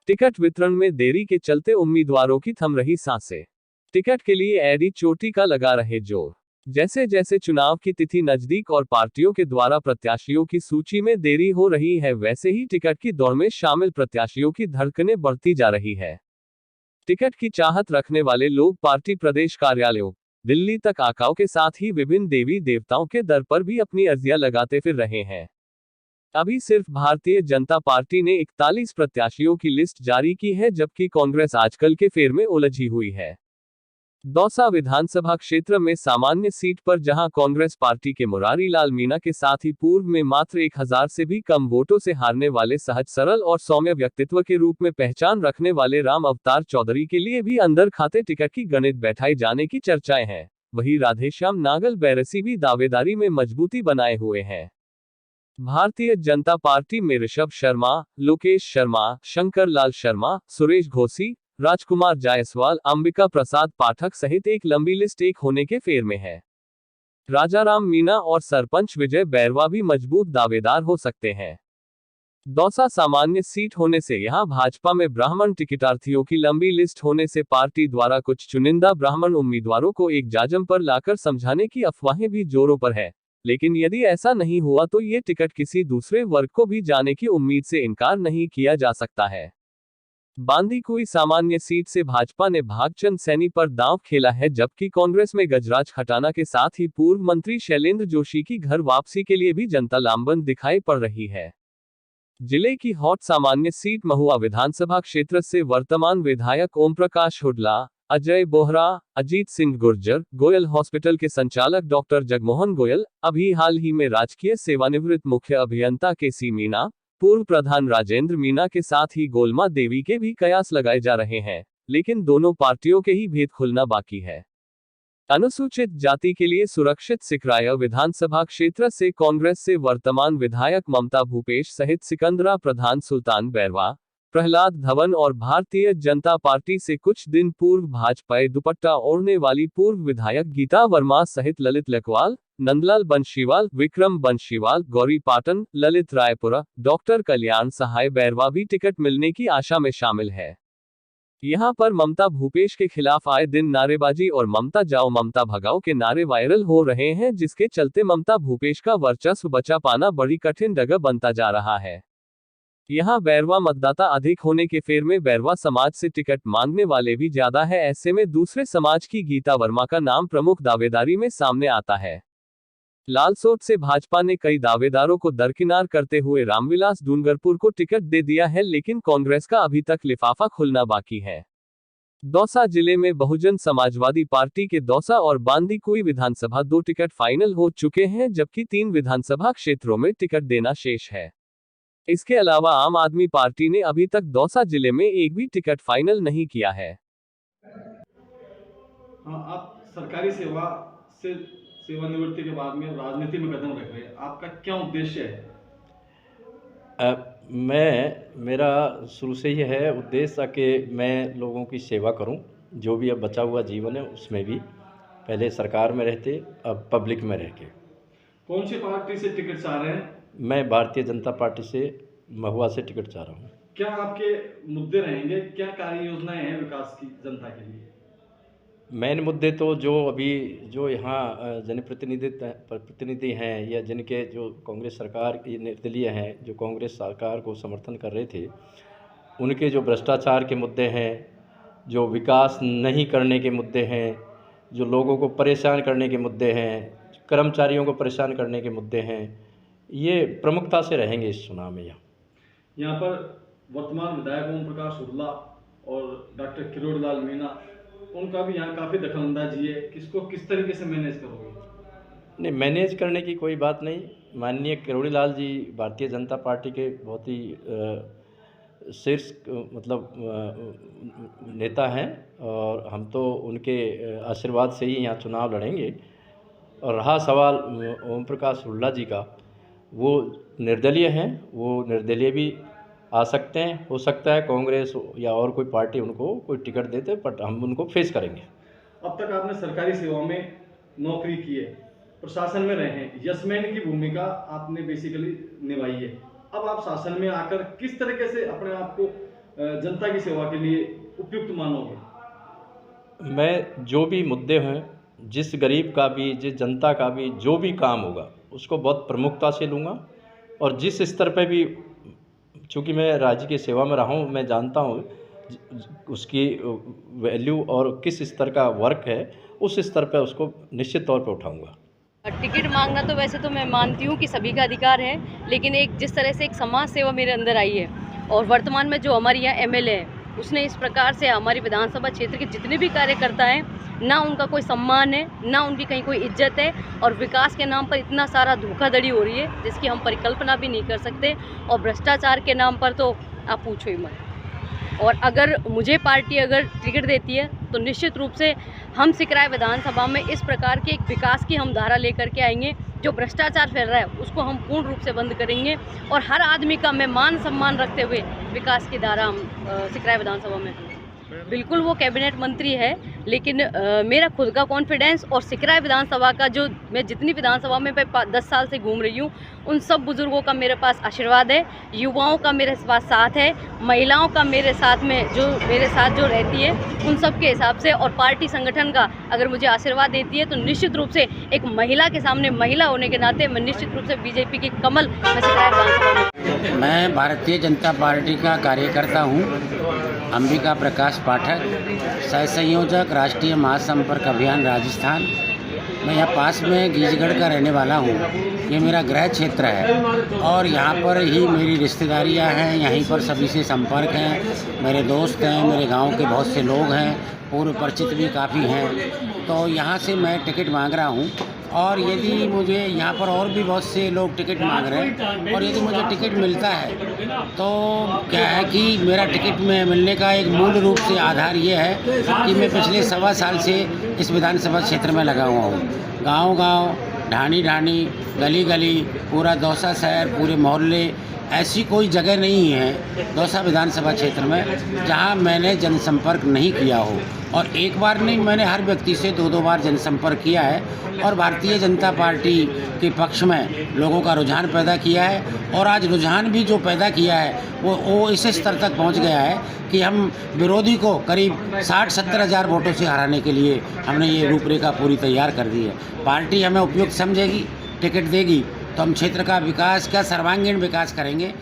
Ticket वितरण में देरी के चलते उम्मीदवारों की थम रही सांसें। टिकट के लिए एडी चोटी का लगा रहे जोर। जैसे जैसे चुनाव की तिथि नजदीक और पार्टियों के द्वारा प्रत्याशियों की सूची में देरी हो रही है, वैसे ही टिकट की दौड़ में शामिल प्रत्याशियों की धड़कनें बढ़ती जा रही है। टिकट की चाहत रखने वाले लोग पार्टी प्रदेश कार्यालयों, दिल्ली तक आकाओं के साथ ही विभिन्न देवी देवताओं के दर पर भी अपनी अर्जियां लगाते फिर रहे हैं। अभी सिर्फ भारतीय जनता पार्टी ने 41 प्रत्याशियों की लिस्ट जारी की है, जबकि कांग्रेस आजकल के फेर में उलझी हुई है। दौसा विधानसभा क्षेत्र में सामान्य सीट पर जहां कांग्रेस पार्टी के मुरारी लाल मीणा के साथ ही पूर्व में मात्र 1000 से भी कम वोटों से हारने वाले सहज सरल और सौम्य व्यक्तित्व के रूप में पहचान रखने वाले राम अवतार चौधरी के लिए भी अंदर खाते टिकट की गणित बैठाई जाने की चर्चाएं हैं, वहीं राधेश्याम नागल बैरसी भी दावेदारी में मजबूती बनाए हुए हैं। भारतीय जनता पार्टी में ऋषभ शर्मा, लोकेश शर्मा, शंकर लाल शर्मा, सुरेश घोसी, राजकुमार जायसवाल, अंबिका प्रसाद पाठक सहित एक लंबी लिस्ट एक होने के फेर में है। राजाराम मीणा और सरपंच विजय बैरवा भी मजबूत दावेदार हो सकते हैं। दौसा सामान्य सीट होने से यहां भाजपा में ब्राह्मण टिकटार्थियों की लंबी लिस्ट होने से पार्टी द्वारा कुछ चुनिंदा ब्राह्मण उम्मीदवारों को एक जाजम पर लाकर समझाने की अफवाहें भी जोरों पर है, लेकिन यदि ऐसा नहीं हुआ तो ये टिकट किसी दूसरे वर्ग को भी जाने की उम्मीद से इनकार नहीं किया जा सकता है। बांदीकुई सामान्य सीट से भाजपा ने भागचंद सैनी पर दांव खेला है, जबकि कांग्रेस में गजराज खटाना के साथ ही पूर्व मंत्री शैलेंद्र जोशी की घर वापसी के लिए भी जनता लामबंद दिखाई पड़ रही है। जिले की हॉट सामान्य सीट महुआ विधानसभा क्षेत्र से वर्तमान विधायक ओम प्रकाश हुड्डा, अजय बोहरा, अजीत सिंह गुर्जर, गोयल हॉस्पिटल के संचालक डॉक्टर जगमोहन गोयल, अभी हाल ही में राजकीय सेवानिवृत्त मुख्य अभियंता के.सी. मीणा, पूर्व प्रधान राजेंद्र मीणा के साथ ही गोलमा देवी के भी कयास लगाए जा रहे हैं, लेकिन दोनों पार्टियों के ही भेद खुलना बाकी है। अनुसूचित जाति के लिए सुरक्षित सिकराय विधानसभा क्षेत्र से कांग्रेस से वर्तमान विधायक ममता भूपेश सहित सिकंदरा प्रधान, सुल्तान बैरवा, प्रहलाद धवन और भारतीय जनता पार्टी से कुछ दिन पूर्व भाजपा दुपट्टा ओढ़ने वाली पूर्व विधायक गीता वर्मा सहित ललित लकवाल, नंदलाल बंशीवाल, विक्रम बंशीवाल, गौरी पाटन, ललित रायपुरा, डॉक्टर कल्याण सहाय बैरवा भी टिकट मिलने की आशा में शामिल है। यहां पर ममता भूपेश के खिलाफ आए दिन नारेबाजी और ममता जाओ ममता भगाओ के नारे वायरल हो रहे हैं, जिसके चलते ममता भूपेश का वर्चस्व बचा पाना बड़ी कठिन जगह बनता जा रहा है। यहां बैरवा मतदाता अधिक होने के फेर में बैरवा समाज से टिकट मांगने वाले भी ज्यादा है, ऐसे में दूसरे समाज की गीता वर्मा का नाम प्रमुख दावेदारी में सामने आता है। लालसोट से भाजपा ने कई दावेदारों को दरकिनार करते हुए रामविलास डूंगरपुर को टिकट दे दिया है, लेकिन कांग्रेस का अभी तक लिफाफा खुलना बाकी है। दौसा जिले में बहुजन समाजवादी पार्टी के दौसा और बांदीकुई विधानसभा 2 टिकट फाइनल हो चुके हैं, जबकि 3 विधानसभा क्षेत्रों में टिकट देना शेष है। इसके अलावा आम आदमी पार्टी ने अभी तक दौसा जिले में एक भी टिकट फाइनल नहीं किया है। हाँ, आप सरकारी सेवा से सेवानिवृत्ति के बाद में राजनीति में कदम रख रहे हैं, आपका क्या उद्देश्य है? मेरा शुरू से ही है उद्देश्य कि मैं लोगों की सेवा करूं, जो भी अब बचा हुआ जीवन है उसमें भी, पहले सरकार में रहते अब पब्लिक में रह के। कौन सी पार्टी से टिकट चाह रहे हैं? मैं भारतीय जनता पार्टी से महुआ से टिकट चाह रहा हूं। क्या आपके मुद्दे रहेंगे, क्या कार्य योजनाएं हैं विकास की जनता के लिए? मेन मुद्दे तो जो यहाँ प्रतिनिधि हैं या जिनके जो कांग्रेस सरकार के निर्दलीय हैं, जो कांग्रेस सरकार को समर्थन कर रहे थे, उनके जो भ्रष्टाचार के मुद्दे हैं, जो विकास नहीं करने के मुद्दे हैं, जो लोगों को परेशान करने के मुद्दे हैं, कर्मचारियों को परेशान करने के मुद्दे हैं, ये प्रमुखता से रहेंगे इस चुनाव में। यहाँ पर वर्तमान विधायक ओम प्रकाश हुड्डा और डॉक्टर किरोड़ीलाल मीणा, उनका भी यहाँ काफ़ी दखलअंदाजी है, किसको किस तरीके से मैनेज करोगे? नहीं, मैनेज करने की कोई बात नहीं। माननीय किरोड़ीलाल जी भारतीय जनता पार्टी के बहुत ही शीर्ष नेता हैं, और हम तो उनके आशीर्वाद से ही यहाँ चुनाव लड़ेंगे। और रहा सवाल ओम प्रकाश हुड्डा जी का, वो निर्दलीय हैं, वो निर्दलीय भी आ सकते हैं, हो सकता है कांग्रेस या और कोई पार्टी उनको कोई टिकट देते, बट हम उनको फेस करेंगे। अब तक आपने सरकारी सेवाओं में नौकरी की है, प्रशासन में रहे हैं, यशमैन की भूमिका आपने बेसिकली निभाई है। अब आप शासन में आकर किस तरीके से अपने आप को जनता की सेवा के लिए उपयुक्त मानोगे? मैं जो भी मुद्दे हैं, जिस गरीब का भी, जिस जनता का भी जो भी काम होगा उसको बहुत प्रमुखता से लूँगा। और जिस स्तर पे भी, चूँकि मैं राज्य की सेवा में रहा हूँ, मैं जानता हूँ उसकी वैल्यू और किस स्तर का वर्क है, उस स्तर पे उसको निश्चित तौर पे उठाऊँगा। टिकट मांगना तो वैसे तो मैं मानती हूँ कि सभी का अधिकार है, लेकिन एक जिस तरह से एक समाज सेवा मेरे अंदर आई है और वर्तमान में जो हमारे यहाँ एमएलए है उसने इस प्रकार से हमारी विधानसभा क्षेत्र के जितने भी कार्यकर्ता हैं, ना उनका कोई सम्मान है, ना उनकी कहीं कोई इज्जत है, और विकास के नाम पर इतना सारा धोखाधड़ी हो रही है जिसकी हम परिकल्पना भी नहीं कर सकते, और भ्रष्टाचार के नाम पर तो आप पूछो ही मत। और अगर मुझे पार्टी अगर टिकट देती है तो निश्चित रूप से हम सिकराय विधानसभा में इस प्रकार के एक विकास की हम धारा लेकर के आएंगे। जो भ्रष्टाचार फैल रहा है उसको हम पूर्ण रूप से बंद करेंगे, और हर आदमी का मैं मान सम्मान रखते हुए विकास की धारा हम सिकराय विधानसभा में। बिल्कुल वो कैबिनेट मंत्री है, लेकिन मेरा खुद का कॉन्फिडेंस और सिकराय विधानसभा का, जो मैं जितनी विधानसभा में 10 साल से घूम रही हूँ, उन सब बुजुर्गों का मेरे पास आशीर्वाद है, युवाओं का मेरे पास साथ है, महिलाओं का मेरे साथ में जो मेरे साथ जो रहती है उन सब के हिसाब से, और पार्टी संगठन का अगर मुझे आशीर्वाद देती है तो निश्चित रूप से एक महिला के सामने, महिला होने के नाते मैं निश्चित रूप से बीजेपी की कमल मैं सिकराय विधानसभा में। मैं भारतीय जनता पार्टी का कार्यकर्ता हूँ, अंबिका प्रकाश पाठक, सह संयोजक राष्ट्रीय महासंपर्क अभियान राजस्थान। मैं यहाँ पास में गीजगढ़ का रहने वाला हूँ। ये मेरा गृह क्षेत्र है और यहाँ पर ही मेरी रिश्तेदारियाँ हैं, यहीं पर सभी से संपर्क हैं, मेरे दोस्त हैं, मेरे गांव के बहुत से लोग हैं, पूर्व परिचित भी काफ़ी हैं। तो यहाँ से मैं टिकट मांग रहा हूँ, और यदि मुझे यहाँ पर और भी बहुत से लोग टिकट मांग रहे हैं, और यदि मुझे टिकट मिलता है तो क्या है कि मेरा टिकट में मिलने का एक मूल रूप से आधार ये है कि मैं पिछले 1.25 साल से इस विधानसभा क्षेत्र में लगा हुआ हूँ। गांव-गांव, ढाणी-ढाणी, गली-गली, पूरा दौसा शहर, पूरे मोहल्ले, ऐसी कोई जगह नहीं है दौसा विधानसभा क्षेत्र में जहां मैंने जनसंपर्क नहीं किया हो। और एक बार नहीं, मैंने हर व्यक्ति से 2-2 बार जनसंपर्क किया है, और भारतीय जनता पार्टी के पक्ष में लोगों का रुझान पैदा किया है। और आज रुझान भी जो पैदा किया है वो इस स्तर तक पहुंच गया है कि हम विरोधी को करीब 60-70 हज़ार वोटों से हराने के लिए हमने ये रूपरेखा पूरी तैयार कर दी है। पार्टी हमें उपयुक्त समझेगी, टिकट देगी तो हम क्षेत्र का विकास का सर्वांगीण विकास करेंगे।